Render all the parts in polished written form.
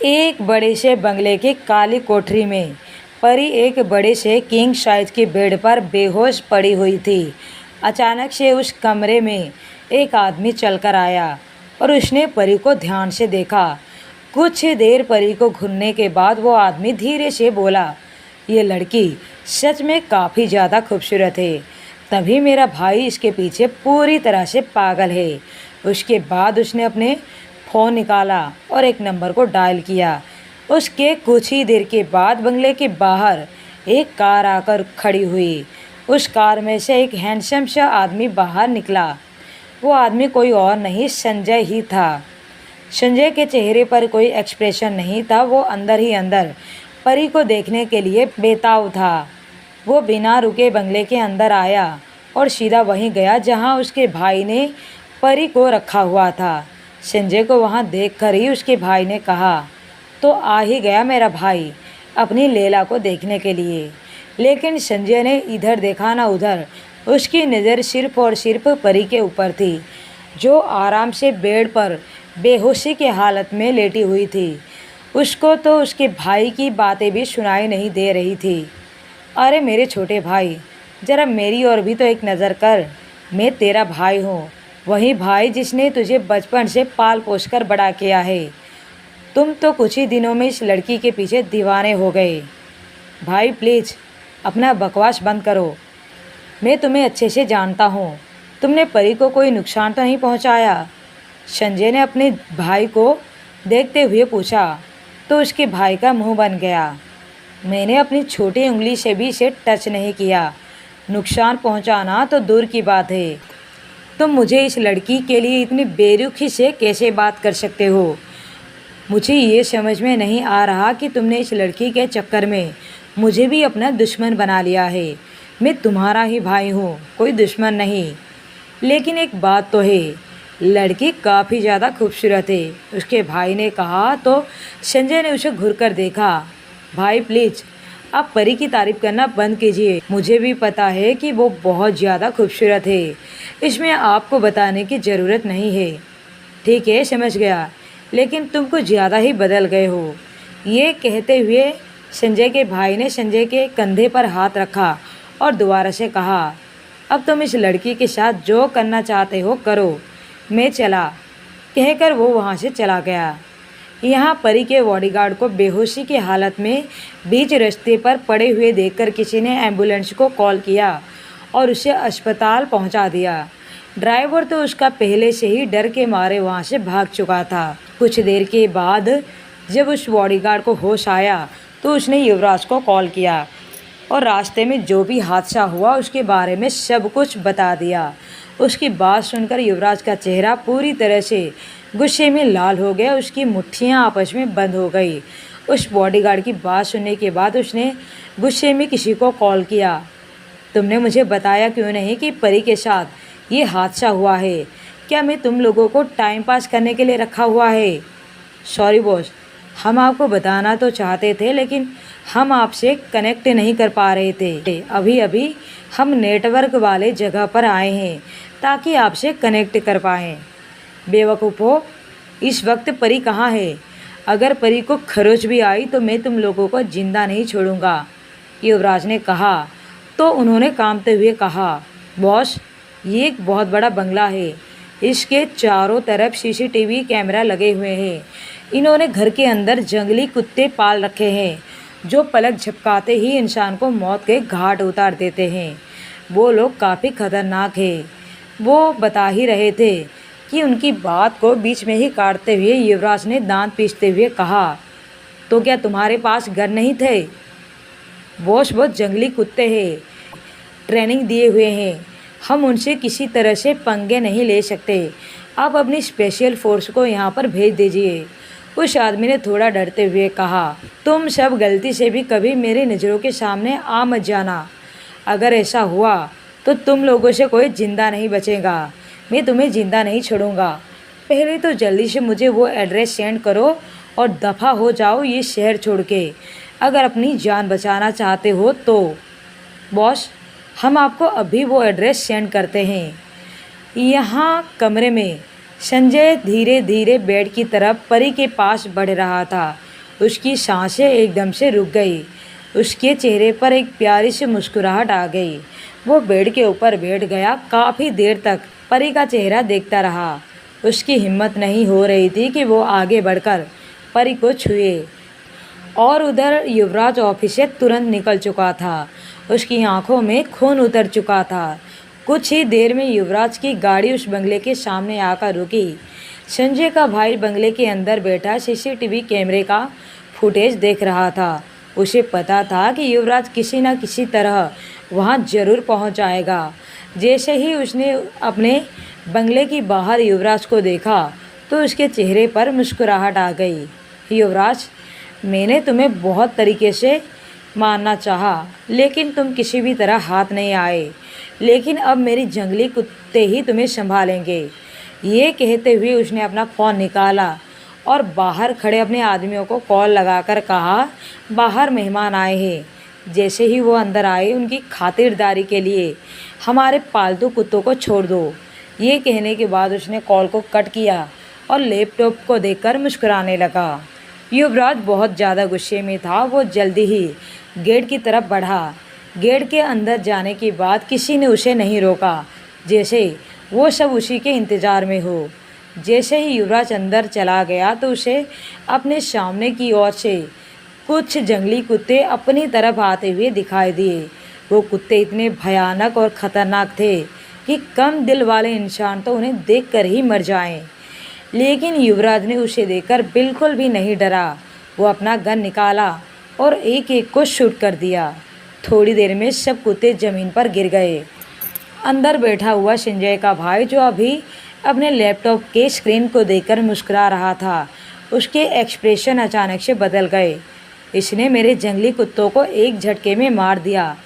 एक बड़े से बंगले की काली कोठरी में परी एक बड़े से किंग साइज की बेड पर बेहोश पड़ी हुई थी। अचानक से उस कमरे में एक आदमी चलकर आया और उसने परी को ध्यान से देखा। कुछ देर परी को घूरने के बाद वो आदमी धीरे से बोला, ये लड़की सच में काफ़ी ज़्यादा खूबसूरत है, तभी मेरा भाई इसके पीछे पूरी तरह से पागल है। उसके बाद उसने अपने फ़ोन निकाला और एक नंबर को डायल किया। उसके कुछ ही देर के बाद बंगले के बाहर एक कार आकर खड़ी हुई। उस कार में से एक हैंडसम सा आदमी बाहर निकला। वो आदमी कोई और नहीं, संजय ही था। संजय के चेहरे पर कोई एक्सप्रेशन नहीं था। वो अंदर ही अंदर परी को देखने के लिए बेताब था। वो बिना रुके बंगले के अंदर आया और सीधा वहीं गया जहां उसके भाई ने परी को रखा हुआ था। संजय को वहां देखकर ही उसके भाई ने कहा, तो आ ही गया मेरा भाई अपनी लैला को देखने के लिए। लेकिन संजय ने इधर देखा ना उधर। उसकी नज़र सिर्फ और सिर्फ परी के ऊपर थी, जो आराम से बेड पर बेहोशी की हालत में लेटी हुई थी। उसको तो उसके भाई की बातें भी सुनाई नहीं दे रही थी। अरे मेरे छोटे भाई, ज़रा मेरी ओर भी तो एक नज़र कर। मैं तेरा भाई हूँ, वही भाई जिसने तुझे बचपन से पाल पोस कर बड़ा किया है। तुम तो कुछ ही दिनों में इस लड़की के पीछे दीवाने हो गए। भाई प्लीज़ अपना बकवास बंद करो। मैं तुम्हें अच्छे से जानता हूँ, तुमने परी को कोई नुकसान तो नहीं पहुँचाया? संजय ने अपने भाई को देखते हुए पूछा, तो उसके भाई का मुंह बन गया। मैंने अपनी छोटी उंगली से भी इसे टच नहीं किया। नुकसान पहुँचाना तो दूर की बात है। तुम मुझे इस लड़की के लिए इतनी बेरुखी से कैसे बात कर सकते हो? मुझे ये समझ में नहीं आ रहा कि तुमने इस लड़की के चक्कर में मुझे भी अपना दुश्मन बना लिया है। मैं तुम्हारा ही भाई हूँ, कोई दुश्मन नहीं। लेकिन एक बात तो है, लड़की काफ़ी ज़्यादा खूबसूरत है, उसके भाई ने कहा। तो संजय ने उसे घूरकर देखा। भाई प्लीज़ आप परी की तारीफ़ करना बंद कीजिए। मुझे भी पता है कि वो बहुत ज़्यादा खूबसूरत है, इसमें आपको बताने की ज़रूरत नहीं है। ठीक है, समझ गया, लेकिन तुम कुछ ज़्यादा ही बदल गए हो। ये कहते हुए संजय के भाई ने संजय के कंधे पर हाथ रखा और दोबारा से कहा, अब तुम इस लड़की के साथ जो करना चाहते हो करो, मैं चला। कहकर वो वहाँ से चला गया। यहाँ परी के बॉडीगार्ड को बेहोशी की हालत में बीच रास्ते पर पड़े हुए देखकर किसी ने एम्बुलेंस को कॉल किया और उसे अस्पताल पहुँचा दिया। ड्राइवर तो उसका पहले से ही डर के मारे वहाँ से भाग चुका था। कुछ देर के बाद जब उस बॉडीगार्ड को होश आया तो उसने युवराज को कॉल किया और रास्ते में जो भी हादसा हुआ उसके बारे में सब कुछ बता दिया। उसकी बात सुनकर युवराज का चेहरा पूरी तरह से गुस्से में लाल हो गया। उसकी मुट्ठियाँ आपस में बंद हो गई। उस बॉडीगार्ड की बात सुनने के बाद उसने गुस्से में किसी को कॉल किया, तुमने मुझे बताया क्यों नहीं कि परी के साथ ये हादसा हुआ है? क्या मैं तुम लोगों को टाइम पास करने के लिए रखा हुआ है? सॉरी बॉस, हम आपको बताना तो चाहते थे, लेकिन हम आपसे कनेक्ट नहीं कर पा रहे थे। अभी अभी हम नेटवर्क वाले जगह पर आए हैं ताकि आपसे कनेक्ट कर पाएँ। बेवकूफ़ो, इस वक्त परी कहाँ है? अगर परी को खरोच भी आई तो मैं तुम लोगों को जिंदा नहीं छोड़ूंगा, युवराज ने कहा। तो उन्होंने कांपते हुए कहा, बॉस, ये एक बहुत बड़ा बंगला है, इसके चारों तरफ सीसीटीवी कैमरा लगे हुए हैं। इन्होंने घर के अंदर जंगली कुत्ते पाल रखे हैं जो पलक झपकाते ही इंसान को मौत के घाट उतार देते हैं। वो लोग काफ़ी खतरनाक हैं। वो बता ही रहे थे कि उनकी बात को बीच में ही काटते हुए युवराज ने दांत पीसते हुए कहा, तो क्या तुम्हारे पास घर नहीं थे? बॉस, वो जंगली कुत्ते हैं, ट्रेनिंग दिए हुए हैं, हम उनसे किसी तरह से पंगे नहीं ले सकते। आप अपनी स्पेशल फोर्स को यहाँ पर भेज दीजिए। उस आदमी ने थोड़ा डरते हुए कहा, तुम सब गलती से भी कभी मेरी नज़रों के सामने आ मत जाना। अगर ऐसा हुआ तो तुम लोगों से कोई ज़िंदा नहीं बचेगा। मैं तुम्हें ज़िंदा नहीं छोड़ूंगा। पहले तो जल्दी से मुझे वो एड्रेस सेंड करो और दफ़ा हो जाओ ये शहर छोड़ के, अगर अपनी जान बचाना चाहते हो तो। बॉस, हम आपको अभी वो एड्रेस सेंड करते हैं। यहाँ कमरे में संजय धीरे धीरे बेड की तरफ परी के पास बढ़ रहा था। उसकी सांसें एकदम से रुक गई। उसके चेहरे पर एक प्यारी सी मुस्कुराहट आ गई। वो बेड के ऊपर बैठ गया। काफ़ी देर तक परी का चेहरा देखता रहा। उसकी हिम्मत नहीं हो रही थी कि वो आगे बढ़कर परी को छुए। और उधर युवराज ऑफिस से तुरंत निकल चुका था। उसकी आंखों में खून उतर चुका था। कुछ ही देर में युवराज की गाड़ी उस बंगले के सामने आकर रुकी। संजय का भाई बंगले के अंदर बैठा सीसीटीवी कैमरे का फुटेज देख रहा था। उसे पता था कि युवराज किसी न किसी तरह वहां जरूर पहुंच जाएगा। जैसे ही उसने अपने बंगले की बाहर युवराज को देखा तो उसके चेहरे पर मुस्कुराहट आ गई। युवराज, मैंने तुम्हें बहुत तरीके से मारना चाहा, लेकिन तुम किसी भी तरह हाथ नहीं आए। लेकिन अब मेरी जंगली कुत्ते ही तुम्हें संभालेंगे। ये कहते हुए उसने अपना फ़ोन निकाला और बाहर खड़े अपने आदमियों को कॉल लगाकर कहा, बाहर मेहमान आए हैं। जैसे ही वो अंदर आए, उनकी खातिरदारी के लिए हमारे पालतू कुत्तों को छोड़ दो। ये कहने के बाद उसने कॉल को कट किया और लैपटॉप को देखकर मुस्कुराने लगा। युवराज बहुत ज़्यादा गुस्से में था। वो जल्दी ही गेट की तरफ बढ़ा। गेट के अंदर जाने के बाद किसी ने उसे नहीं रोका, जैसे वो सब उसी के इंतज़ार में हो। जैसे ही युवराज अंदर चला गया तो उसे अपने सामने की ओर से कुछ जंगली कुत्ते अपनी तरफ आते हुए दिखाई दिए। वो कुत्ते इतने भयानक और ख़तरनाक थे कि कम दिल वाले इंसान तो उन्हें देखकर ही मर जाएं। लेकिन युवराज ने उसे देखकर बिल्कुल भी नहीं डरा। वो अपना गन निकाला और एक एक को शूट कर दिया। थोड़ी देर में सब कुत्ते ज़मीन पर गिर गए। अंदर बैठा हुआ संजय का भाई, जो अभी अपने लैपटॉप के स्क्रीन को देखकर मुस्कुरा रहा था, उसके एक्सप्रेशन अचानक से बदल गए। इसने मेरे जंगली कुत्तों को एक झटके में मार दिया,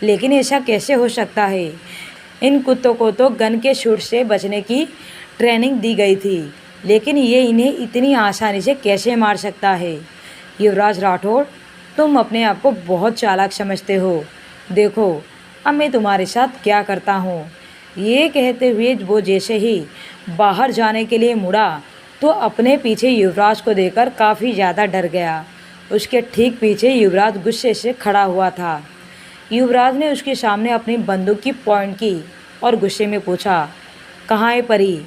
लेकिन ऐसा कैसे हो सकता है? इन कुत्तों को तो गन के शूट से बचने की ट्रेनिंग दी गई थी, लेकिन ये इन्हें इतनी आसानी से कैसे मार सकता है? युवराज राठौड़, तुम अपने आप को बहुत चालाक समझते हो। देखो अब मैं तुम्हारे साथ क्या करता हूँ। ये कहते हुए वो जैसे ही बाहर जाने के लिए मुड़ा तो अपने पीछे युवराज को देखकर काफ़ी ज़्यादा डर गया। उसके ठीक पीछे युवराज गुस्से से खड़ा हुआ था। युवराज ने उसके सामने अपनी बंदूक की पॉइंट की और गुस्से में पूछा, कहाँ है परी?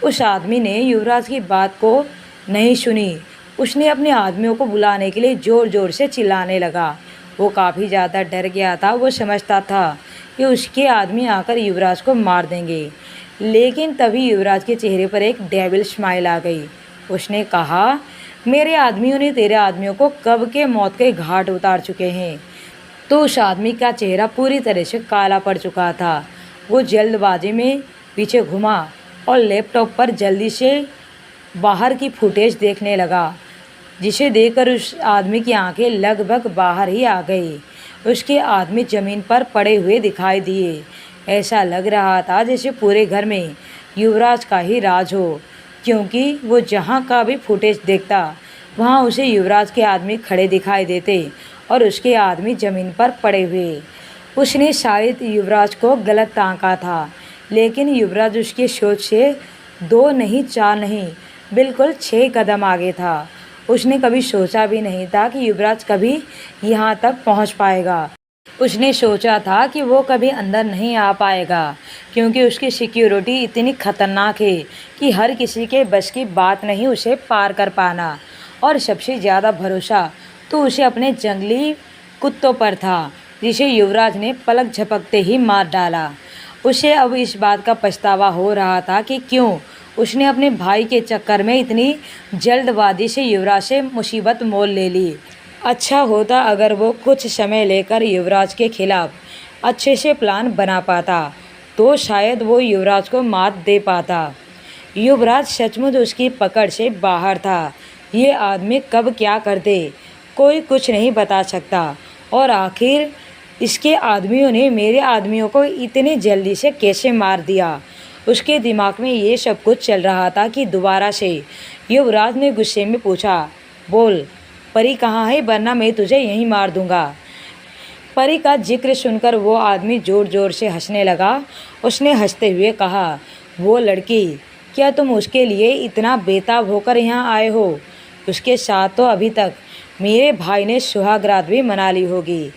उस आदमी ने युवराज की बात को नहीं सुनी। उसने अपने आदमियों को बुलाने के लिए ज़ोर ज़ोर से चिल्लाने लगा। वो काफ़ी ज़्यादा डर गया था। वो समझता था कि उसके आदमी आकर युवराज को मार देंगे, लेकिन तभी युवराज के चेहरे पर एक डेविल स्माइल आ गई। उसने कहा, मेरे आदमियों ने तेरे आदमियों को कब के मौत के घाट उतार चुके हैं। तो उस आदमी का चेहरा पूरी तरह से काला पड़ चुका था। वो जल्दबाजी में पीछे घुमा और लैपटॉप पर जल्दी से बाहर की फुटेज देखने लगा, जिसे देखकर उस आदमी की आंखें लगभग बाहर ही आ गई। उसके आदमी ज़मीन पर पड़े हुए दिखाई दिए। ऐसा लग रहा था जैसे पूरे घर में युवराज का ही राज हो, क्योंकि वो जहाँ का भी फुटेज देखता वहाँ उसे युवराज के आदमी खड़े दिखाई देते और उसके आदमी ज़मीन पर पड़े हुए। उसने शायद युवराज को गलत ताका था, लेकिन युवराज उसकी सोच से 2 नहीं 4 नहीं बिल्कुल 6 कदम आगे था। उसने कभी सोचा भी नहीं था कि युवराज कभी यहाँ तक पहुँच पाएगा। उसने सोचा था कि वो कभी अंदर नहीं आ पाएगा, क्योंकि उसकी सिक्योरिटी इतनी खतरनाक है कि हर किसी के बस की बात नहीं उसे पार कर पाना। और सबसे ज़्यादा भरोसा तो उसे अपने जंगली कुत्तों पर था, जिसे युवराज ने पलक झपकते ही मार डाला। उसे अब इस बात का पछतावा हो रहा था कि क्यों उसने अपने भाई के चक्कर में इतनी जल्दबाजी से युवराज से मुसीबत मोल ले ली। अच्छा होता अगर वो कुछ समय लेकर युवराज के खिलाफ अच्छे से प्लान बना पाता, तो शायद वो युवराज को मात दे पाता। युवराज सचमुच उसकी पकड़ से बाहर था। ये आदमी कब क्या कर दे कोई कुछ नहीं बता सकता। और आखिर इसके आदमियों ने मेरे आदमियों को इतनी जल्दी से कैसे मार दिया? उसके दिमाग में ये सब कुछ चल रहा था कि दोबारा से युवराज ने गुस्से में पूछा, बोल परी कहाँ है, वरना मैं तुझे यहीं मार दूंगा। परी का जिक्र सुनकर वो आदमी ज़ोर ज़ोर से हंसने लगा। उसने हंसते हुए कहा, वो लड़की, क्या तुम उसके लिए इतना बेताब होकर यहाँ आए हो? उसके साथ तो अभी तक मेरे भाई ने सुहागरात भी मना ली होगी।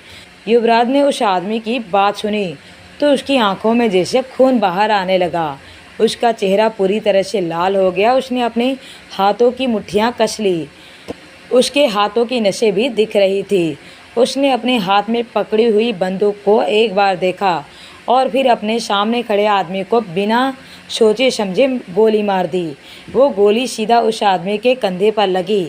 युवराज ने उस आदमी की बात सुनी तो उसकी आंखों में जैसे खून बाहर आने लगा। उसका चेहरा पूरी तरह से लाल हो गया। उसने अपने हाथों की मुट्ठियां कस ली। उसके हाथों की नसें भी दिख रही थी। उसने अपने हाथ में पकड़ी हुई बंदूक को एक बार देखा और फिर अपने सामने खड़े आदमी को बिना सोचे समझे गोली मार दी। वो गोली सीधा उस आदमी के कंधे पर लगी।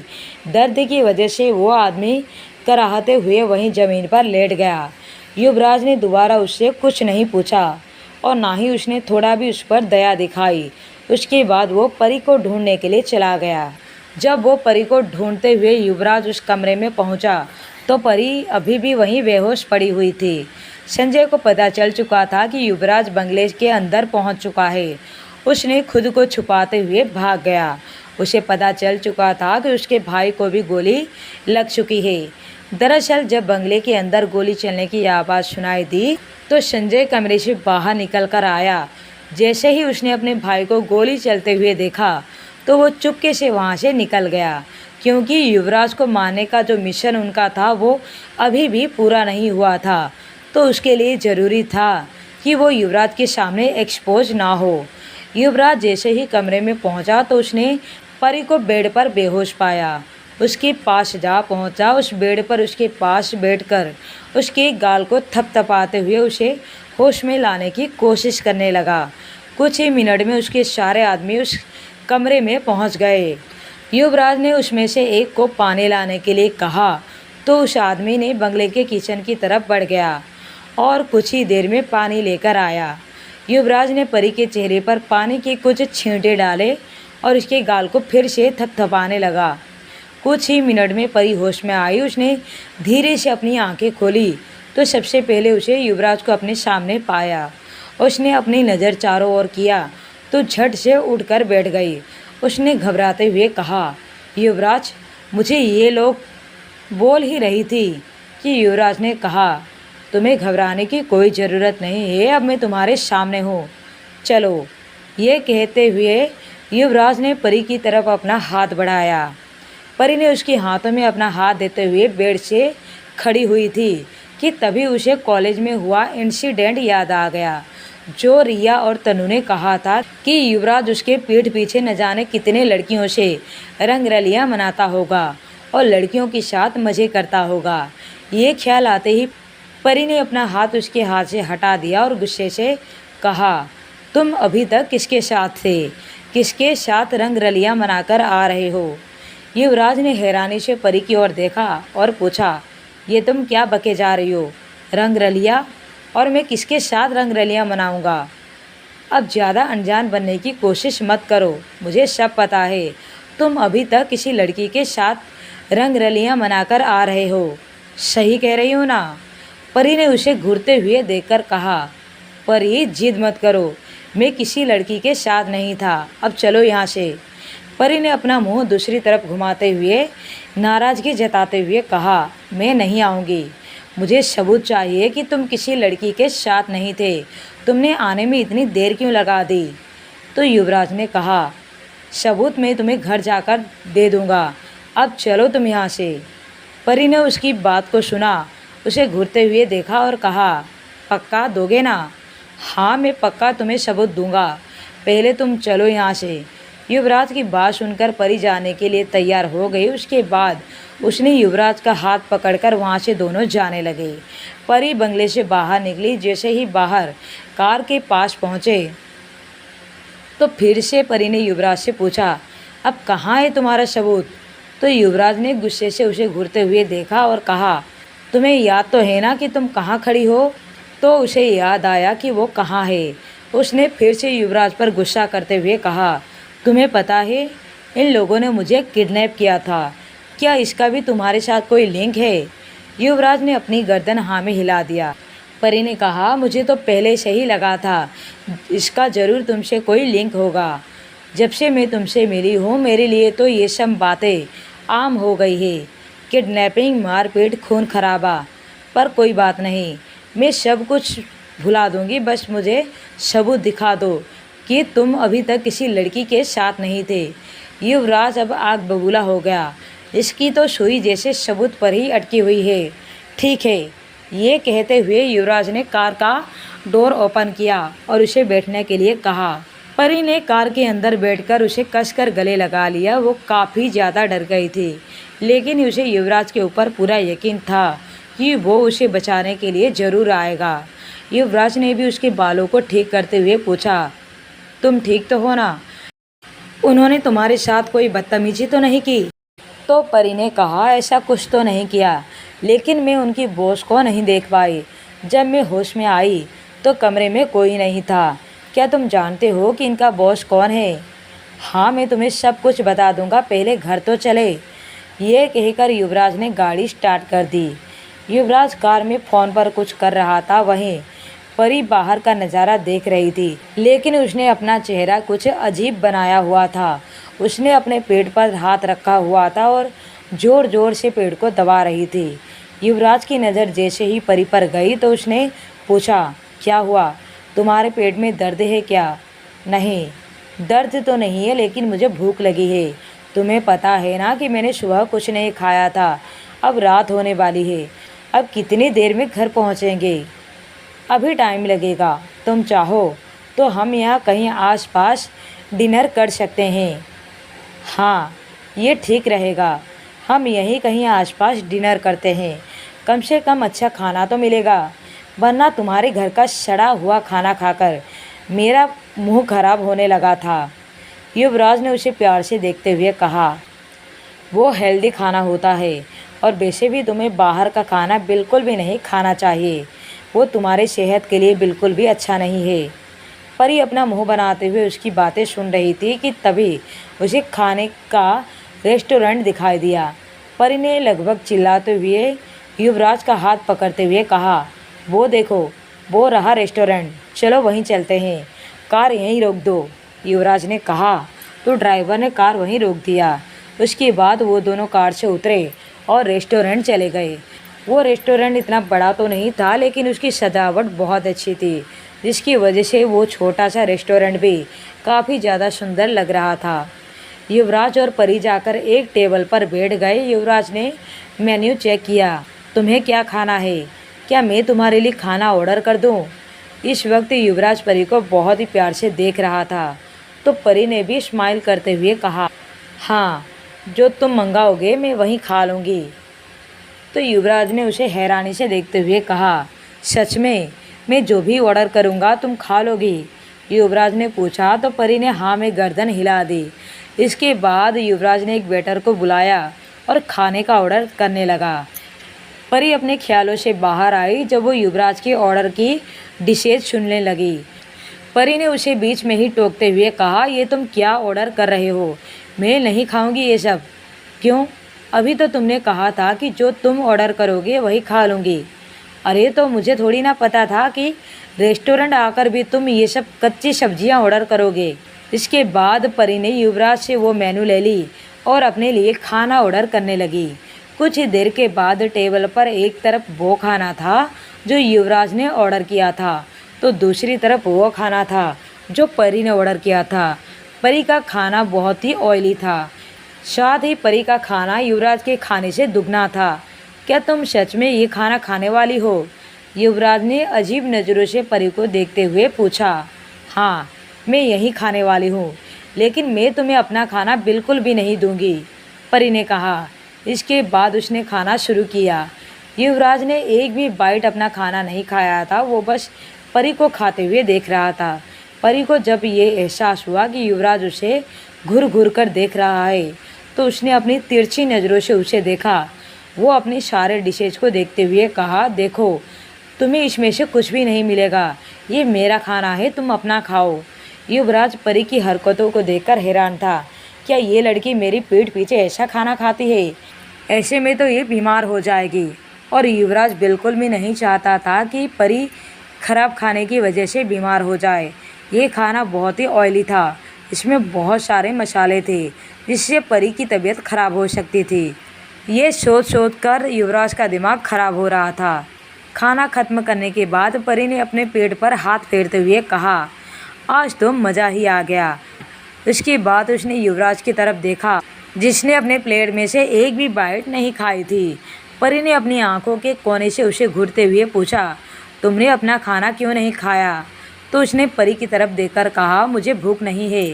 दर्द की वजह से वो आदमी कराहते हुए वहीं ज़मीन पर लेट गया। युवराज ने दोबारा उससे कुछ नहीं पूछा और ना ही उसने थोड़ा भी उस पर दया दिखाई। उसके बाद वो परी को ढूंढने के लिए चला गया। जब वो परी को ढूंढते हुए युवराज उस कमरे में पहुंचा तो परी अभी भी वहीं बेहोश पड़ी हुई थी। संजय को पता चल चुका था कि युवराज बंगले के अंदर पहुंच चुका है। उसने खुद को छुपाते हुए भाग गया। उसे पता चल चुका था कि उसके भाई को भी गोली लग चुकी है। दरअसल जब बंगले के अंदर गोली चलने की आवाज़ सुनाई दी तो संजय कमरे से बाहर निकल कर आया। जैसे ही उसने अपने भाई को गोली चलते हुए देखा तो वो चुपके से वहाँ से निकल गया, क्योंकि युवराज को मारने का जो मिशन उनका था वो अभी भी पूरा नहीं हुआ था। तो उसके लिए ज़रूरी था कि वो युवराज के सामने एक्सपोज ना हो। युवराज जैसे ही कमरे में पहुंचा तो उसने परी को बेड पर बेहोश पाया। उसके पास जा पहुंचा। उस बेड पर उसके पास बैठकर उसके गाल को थपथपाते हुए उसे होश में लाने की कोशिश करने लगा। कुछ ही मिनट में उसके सारे आदमी उस कमरे में पहुंच गए। युवराज ने उसमें से एक को पानी लाने के लिए कहा तो उस आदमी ने बंगले के किचन की तरफ बढ़ गया और कुछ ही देर में पानी लेकर आया। युवराज ने परी के चेहरे पर पानी के कुछ छींटे डाले और उसके गाल को फिर से थपथपाने लगा। कुछ ही मिनट में परी होश में आई। उसने धीरे से अपनी आंखें खोली तो सबसे पहले उसे युवराज को अपने सामने पाया। उसने अपनी नज़र चारों ओर किया तो झट से उठकर बैठ गई। उसने घबराते हुए कहा, युवराज, मुझे ये लोग बोल ही रही थी कि युवराज ने कहा, तुम्हें घबराने की कोई ज़रूरत नहीं है, अब मैं तुम्हारे सामने हूँ, चलो। ये कहते हुए युवराज ने परी की तरफ अपना हाथ बढ़ाया। परी ने उसके हाथों में अपना हाथ देते हुए बेड से खड़ी हुई थी कि तभी उसे कॉलेज में हुआ इंसिडेंट याद आ गया, जो रिया और तनु ने कहा था कि युवराज उसके पीठ पीछे न जाने कितने लड़कियों से रंगरलियां मनाता होगा और लड़कियों के साथ मज़े करता होगा। ये ख्याल आते ही परी ने अपना हाथ उसके हाथ से हटा दिया और गुस्से से कहा, तुम अभी तक किसके साथ थे? किसके साथ रंगरलियां मनाकर आ रहे हो? युवराज ने हैरानी से परी की ओर देखा और पूछा, ये तुम क्या बके जा रही हो? रंगरलियां? और मैं किसके साथ रंगरलियां मनाऊंगा? अब ज़्यादा अनजान बनने की कोशिश मत करो, मुझे सब पता है। तुम अभी तक किसी लड़की के साथ रंगरलियां मनाकर आ रहे हो, सही कह रही हो ना? परी ने उसे घूरते हुए देखकर कहा, परी जिद मत करो, मैं किसी लड़की के साथ नहीं था, अब चलो यहाँ से। परी ने अपना मुंह दूसरी तरफ घुमाते हुए नाराज़गी जताते हुए कहा, मैं नहीं आऊँगी। मुझे सबूत चाहिए कि तुम किसी लड़की के साथ नहीं थे। तुमने आने में इतनी देर क्यों लगा दी? तो युवराज ने कहा, सबूत मैं तुम्हें घर जाकर दे दूँगा, अब चलो तुम यहाँ से। परी ने उसकी बात को सुना, उसे घूरते हुए देखा और कहा, पक्का दोगे ना? हाँ, मैं पक्का तुम्हें सबूत दूँगा, पहले तुम चलो यहाँ से। युवराज की बात सुनकर परी जाने के लिए तैयार हो गई। उसके बाद उसने युवराज का हाथ पकड़कर वहाँ से दोनों जाने लगे। परी बंगले से बाहर निकली। जैसे ही बाहर कार के पास पहुँचे तो फिर से परी ने युवराज से पूछा, अब कहाँ है तुम्हारा सबूत? तो युवराज ने गुस्से से उसे घूरते हुए देखा और कहा, तुम्हें याद तो है ना कि तुम कहाँ खड़ी हो? तो उसे याद आया कि वो कहाँ है। उसने फिर से युवराज पर गुस्सा करते हुए कहा, तुम्हें पता है इन लोगों ने मुझे किडनैप किया था, क्या इसका भी तुम्हारे साथ कोई लिंक है? युवराज ने अपनी गर्दन हाँ में हिला दिया। परी ने कहा, मुझे तो पहले से ही लगा था इसका ज़रूर तुमसे कोई लिंक होगा। जब से मैं तुमसे मिली हूँ मेरे लिए तो ये सब बातें आम हो गई है, किडनैपिंग, मारपीट, खून खराबा। पर कोई बात नहीं, मैं सब कुछ भुला दूँगी, बस मुझे सबूत दिखा दो कि तुम अभी तक किसी लड़की के साथ नहीं थे। युवराज अब आग बबूला हो गया। इसकी तो सुई जैसे सबूत पर ही अटकी हुई है। ठीक है, ये कहते हुए युवराज ने कार का डोर ओपन किया और उसे बैठने के लिए कहा। परी ने कार के अंदर बैठकर उसे कसकर गले लगा लिया। वो काफ़ी ज़्यादा डर गई थी, लेकिन उसे युवराज के ऊपर पूरा यकीन था कि वो उसे बचाने के लिए ज़रूर आएगा। युवराज ने भी उसके बालों को ठीक करते हुए पूछा, तुम ठीक तो हो ना? उन्होंने तुम्हारे साथ कोई बदतमीजी तो नहीं की? तो परी ने कहा, ऐसा कुछ तो नहीं किया, लेकिन मैं उनकी बॉस को नहीं देख पाई। जब मैं होश में आई तो कमरे में कोई नहीं था। क्या तुम जानते हो कि इनका बॉस कौन है? हाँ, मैं तुम्हें सब कुछ बता दूंगा, पहले घर तो चले। ये कहकर युवराज ने गाड़ी स्टार्ट कर दी। युवराज कार में फ़ोन पर कुछ कर रहा था, वहीं परी बाहर का नज़ारा देख रही थी, लेकिन उसने अपना चेहरा कुछ अजीब बनाया हुआ था। उसने अपने पेट पर हाथ रखा हुआ था और ज़ोर ज़ोर से पेट को दबा रही थी। युवराज की नज़र जैसे ही परी पर गई तो उसने पूछा, क्या हुआ? तुम्हारे पेट में दर्द है क्या? नहीं, दर्द तो नहीं है, लेकिन मुझे भूख लगी है। तुम्हें पता है ना कि मैंने सुबह कुछ नहीं खाया था। अब रात होने वाली है। अब कितनी देर में घर पहुँचेंगे? अभी टाइम लगेगा। तुम चाहो तो हम यहाँ कहीं आसपास डिनर कर सकते हैं। हाँ, ये ठीक रहेगा। हम यहीं कहीं आसपास डिनर करते हैं। कम से कम अच्छा खाना तो मिलेगा, वरना तुम्हारे घर का सड़ा हुआ खाना खाकर मेरा मुंह खराब होने लगा था। युवराज ने उसे प्यार से देखते हुए कहा, वो हेल्दी खाना होता है और वैसे भी तुम्हें बाहर का खाना बिल्कुल भी नहीं खाना चाहिए। वो तुम्हारे सेहत के लिए बिल्कुल भी अच्छा नहीं है। परी अपना मुंह बनाते हुए उसकी बातें सुन रही थी कि तभी उसे खाने का रेस्टोरेंट दिखाई दिया। परी ने लगभग चिल्लाते हुए युवराज का हाथ पकड़ते हुए कहा, वो देखो, वो रहा रेस्टोरेंट, चलो वहीं चलते हैं। कार यहीं रोक दो। युवराज ने कहा तो ड्राइवर ने कार वहीं रोक दिया। उसके बाद वो दोनों कार से उतरे और रेस्टोरेंट चले गए। वो रेस्टोरेंट इतना बड़ा तो नहीं था, लेकिन उसकी सजावट बहुत अच्छी थी, जिसकी वजह से वो छोटा सा रेस्टोरेंट भी काफ़ी ज़्यादा सुंदर लग रहा था। युवराज और परी जाकर एक टेबल पर बैठ गए। युवराज ने मेन्यू चेक किया। तुम्हें क्या खाना है? क्या मैं तुम्हारे लिए खाना ऑर्डर कर दूं? इस वक्त युवराज परी को बहुत ही प्यार से देख रहा था, तो परी ने भी स्माइल करते हुए कहा, हाँ, जो तुम मंगाओगे मैं वहीं खा लूँगी। तो युवराज ने उसे हैरानी से देखते हुए कहा, सच में? मैं जो भी ऑर्डर करूँगा तुम खा लोगी? युवराज ने पूछा तो परी ने हाँ में गर्दन हिला दी। इसके बाद युवराज ने एक वेटर को बुलाया और खाने का ऑर्डर करने लगा। परी अपने ख्यालों से बाहर आई जब वो युवराज के ऑर्डर की डिशेज सुनने लगी। परी ने उसे बीच में ही टोकते हुए कहा, ये तुम क्या ऑर्डर कर रहे हो? मैं नहीं खाऊंगी ये सब। क्यों? अभी तो तुमने कहा था कि जो तुम ऑर्डर करोगे वही खा लूँगी। अरे तो मुझे थोड़ी ना पता था कि रेस्टोरेंट आकर भी तुम ये सब कच्ची सब्जियां ऑर्डर करोगे। इसके बाद परी ने युवराज से वो मेनू ले ली और अपने लिए खाना ऑर्डर करने लगी। कुछ ही देर के बाद टेबल पर एक तरफ वो खाना था जो युवराज ने ऑर्डर किया था, तो दूसरी तरफ वो खाना था जो परी ने ऑर्डर किया था। परी का खाना बहुत ही ऑयली था, साथ ही परी का खाना युवराज के खाने से दुगना था। क्या तुम सच में ये खाना खाने वाली हो? युवराज ने अजीब नज़रों से परी को देखते हुए पूछा। हाँ, मैं यही खाने वाली हूँ, लेकिन मैं तुम्हें अपना खाना बिल्कुल भी नहीं दूंगी, परी ने कहा। इसके बाद उसने खाना शुरू किया। युवराज ने एक भी बाइट अपना खाना नहीं खाया था, वो बस परी को खाते हुए देख रहा था। परी को जब ये एहसास हुआ कि युवराज उसे घूर घूर कर देख रहा है, तो उसने अपनी तिरछी नज़रों से उसे देखा। वो अपनी सारे डिशेज को देखते हुए कहा, देखो, तुम्हें इसमें से कुछ भी नहीं मिलेगा, ये मेरा खाना है, तुम अपना खाओ। युवराज परी की हरकतों को देखकर हैरान था। क्या ये लड़की मेरी पीठ पीछे ऐसा खाना खाती है? ऐसे में तो ये बीमार हो जाएगी। और युवराज बिल्कुल भी नहीं चाहता था कि परी खराब खाने की वजह से बीमार हो जाए। ये खाना बहुत ही ऑयली था, इसमें बहुत सारे मसाले थे, जिससे परी की तबीयत खराब हो सकती थी। ये सोच कर युवराज का दिमाग खराब हो रहा था। खाना खत्म करने के बाद परी ने अपने पेट पर हाथ फेरते हुए कहा, आज तो मज़ा ही आ गया। उसके बाद उसने युवराज की तरफ देखा, जिसने अपने प्लेट में से एक भी बाइट नहीं खाई थी। परी ने अपनी आंखों के कोने से उसे घूरते हुए पूछा, तुमने अपना खाना क्यों नहीं खाया? तो उसने परी की तरफ देखकर कहा, मुझे भूख नहीं है।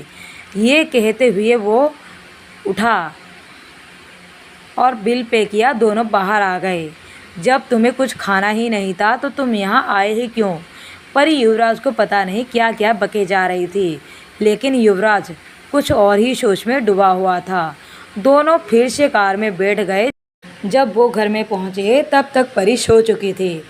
ये कहते हुए वो उठा और बिल पे किया। दोनों बाहर आ गए। जब तुम्हें कुछ खाना ही नहीं था तो तुम यहाँ आए ही क्यों? परी युवराज को पता नहीं क्या क्या बके जा रही थी, लेकिन युवराज कुछ और ही सोच में डूबा हुआ था। दोनों फिर से कार में बैठ गए। जब वो घर में पहुँचे तब तक परी सो चुकी थी।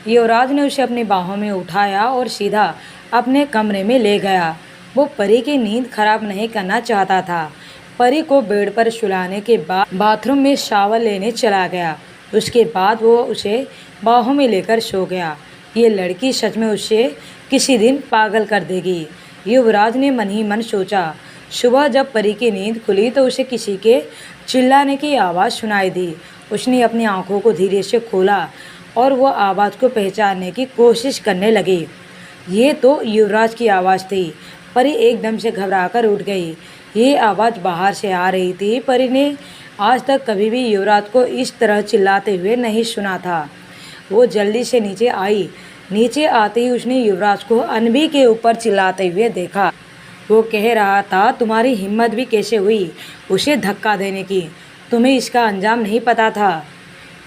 युवराज ने उसे अपनी बाहों में उठाया और सीधा अपने कमरे में ले गया। वो परी की नींद खराब नहीं करना चाहता था। परी को बेड पर सुलाने के बाद बाथरूम में शावर लेने चला गया। उसके बाद वो उसे बाहों में लेकर सो गया। ये लड़की सच में उसे किसी दिन पागल कर देगी, युवराज ने मन ही मन सोचा। सुबह जब परी की नींद खुली तो उसे किसी के चिल्लाने की आवाज़ सुनाई दी। उसने अपनी आंखों को धीरे से खोला और वो आवाज़ को पहचानने की कोशिश करने लगी। ये तो युवराज की आवाज़ थी। परी एकदम से घबराकर उठ गई। ये आवाज़ बाहर से आ रही थी। परी ने आज तक कभी भी युवराज को इस तरह चिल्लाते हुए नहीं सुना था। वो जल्दी से नीचे आई। नीचे आते ही उसने युवराज को अनबी के ऊपर चिल्लाते हुए देखा। वो कह रहा था, तुम्हारी हिम्मत भी कैसे हुई उसे धक्का देने की? तुम्हें इसका अंजाम नहीं पता था?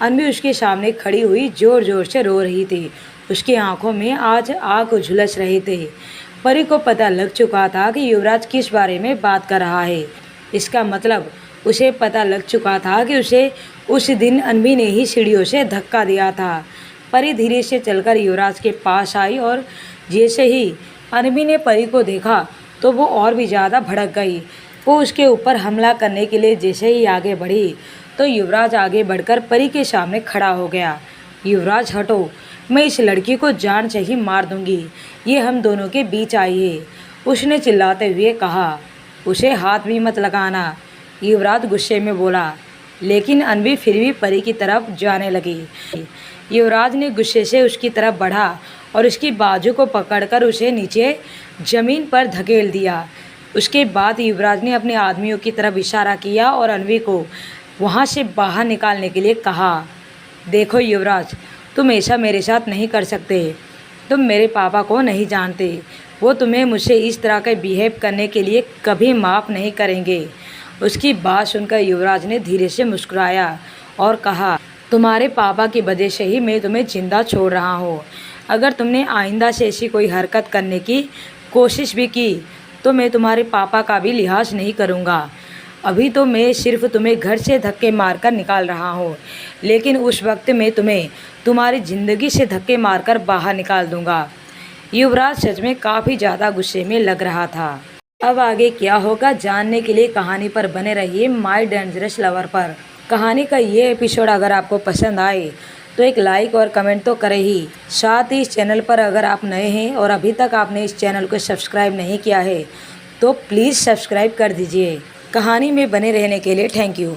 अनबी उसके सामने खड़ी हुई ज़ोर ज़ोर से रो रही थी। उसकी आंखों में आज आग झुलस रहे थे। परी को पता लग चुका था कि युवराज किस बारे में बात कर रहा है। इसका मतलब उसे पता लग चुका था कि उसे उस दिन अनबी ने ही सीढ़ियों से धक्का दिया था। परी धीरे से चलकर युवराज के पास आई और जैसे ही अनबी ने परी को देखा तो वो और भी ज़्यादा भड़क गई। वो उसके ऊपर हमला करने के लिए जैसे ही आगे बढ़ी तो युवराज आगे बढ़कर परी के सामने खड़ा हो गया। युवराज हटो, मैं इस लड़की को जान से ही मार दूंगी। ये हम दोनों के बीच आई है, उसने चिल्लाते हुए कहा। उसे हाथ भी मत लगाना, युवराज गुस्से में बोला। लेकिन अनबी फिर भी परी की तरफ जाने लगी। युवराज ने गुस्से से उसकी तरफ बढ़ा और उसकी बाजू को पकड़कर उसे नीचे ज़मीन पर धकेल दिया। उसके बाद युवराज ने अपने आदमियों की तरफ इशारा किया और अनबी को वहाँ से बाहर निकालने के लिए कहा। देखो युवराज, तुम ऐसा मेरे साथ नहीं कर सकते। तुम मेरे पापा को नहीं जानते। वो तुम्हें मुझसे इस तरह के बिहेव करने के लिए कभी माफ़ नहीं करेंगे। उसकी बात सुनकर युवराज ने धीरे से मुस्कुराया और कहा, तुम्हारे पापा की वजह से ही मैं तुम्हें जिंदा छोड़ रहा हूँ। अगर तुमने आइंदा से ऐसी कोई हरकत करने की कोशिश भी की तो मैं तुम्हारे पापा का भी लिहाज नहीं करूँगा। अभी तो मैं सिर्फ तुम्हें घर से धक्के मारकर निकाल रहा हूँ, लेकिन उस वक्त मैं तुम्हें तुम्हारी ज़िंदगी से धक्के मारकर बाहर निकाल दूँगा। युवराज सच में काफ़ी ज़्यादा गुस्से में लग रहा था। अब आगे क्या होगा जानने के लिए कहानी पर बने रहिए माय डेंजरस लवर पर। कहानी का ये एपिसोड अगर आपको पसंद आए तो एक लाइक और कमेंट तो करें ही। साथ ही इस चैनल पर अगर आप नए हैं और अभी तक आपने इस चैनल को सब्सक्राइब नहीं किया है तो प्लीज़ सब्सक्राइब कर दीजिए। कहानी में बने रहने के लिए थैंक यू।